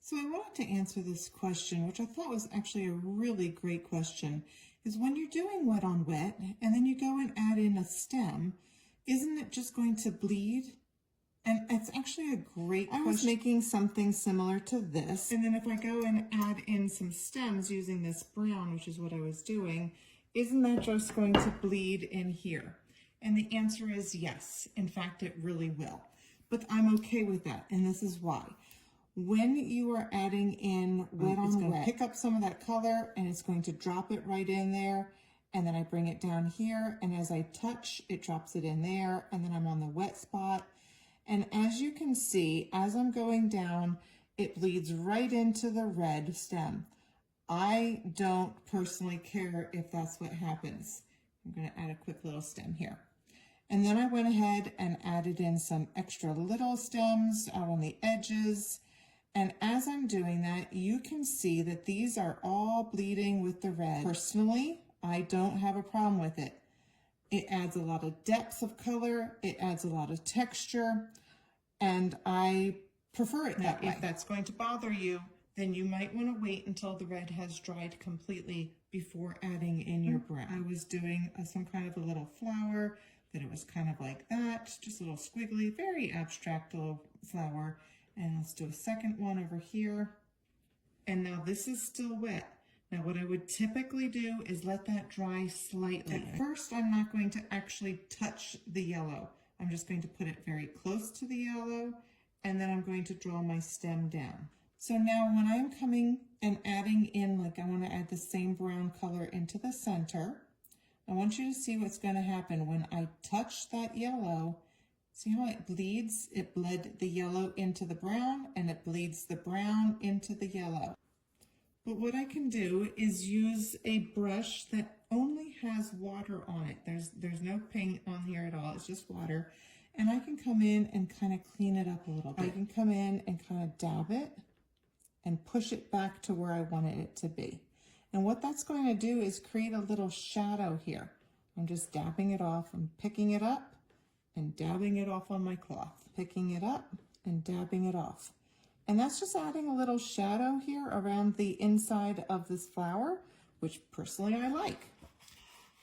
So I wanted to answer this question, which I thought was actually a really great question, is when you're doing wet on wet and then you go and add in a stem, isn't it just going to bleed? And it's actually a great question. I was making something similar to this. And then if I go and add in some stems using this brown, which is what I was doing, isn't that just going to bleed in here? And the answer is yes. In fact, it really will. But I'm okay with that, and this is why. When you are adding in wet on wet, it's going to pick up some of that color and it's going to drop it right in there. And then I bring it down here, and as I touch, it drops it in there, and then I'm on the wet spot. And as you can see, as I'm going down, it bleeds right into the red stem. I don't personally care if that's what happens. I'm going to add a quick little stem here. And then I went ahead and added in some extra little stems out on the edges. And as I'm doing that, you can see that these are all bleeding with the red. Personally, I don't have a problem with it. It adds a lot of depth of color, it adds a lot of texture, and I prefer it that way. If that's going to bother you, then you might want to wait until the red has dried completely before adding in your brown. I was doing some kind of a little flower, that it was kind of like that, just a little squiggly, very abstract little flower. And let's do a second one over here. And now this is still wet. Now what I would typically do is let that dry slightly. At first, I'm not going to actually touch the yellow. I'm just going to put it very close to the yellow, and then I'm going to draw my stem down. So now when I'm coming and adding in, like I want to add the same brown color into the center, I want you to see what's going to happen when I touch that yellow. See how it bleeds? It bled the yellow into the brown, and it bleeds the brown into the yellow. But what I can do is use a brush that only has water on it. There's no paint on here at all. It's just water. And I can come in and kind of clean it up a little bit. I can come in and kind of dab it and push it back to where I wanted it to be. And what that's going to do is create a little shadow here. I'm just dabbing it off. I'm picking it up and dabbing it off on my cloth, picking it up and dabbing it off. And that's just adding a little shadow here around the inside of this flower, which personally I like.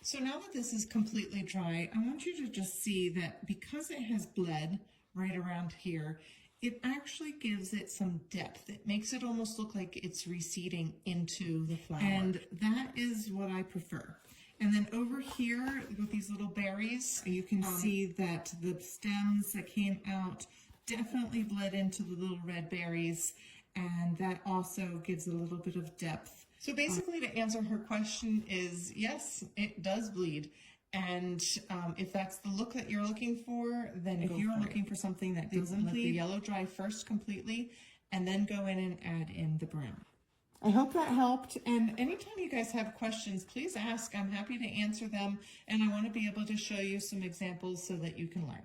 So now that this is completely dry, I want you to just see that because it has bled right around here, it actually gives it some depth. It makes it almost look like it's receding into the flower. And that is what I prefer. And then over here with these little berries, you can see that the stems that came out definitely bled into the little red berries, and that also gives a little bit of depth. So basically to answer her question is, yes, it does bleed. And if that's the look that you're looking for, then if you're looking for something that doesn't bleed, let the yellow dry first completely, and then go in and add in the brown. I hope that helped, and anytime you guys have questions, please ask. I'm happy to answer them, and I want to be able to show you some examples so that you can learn.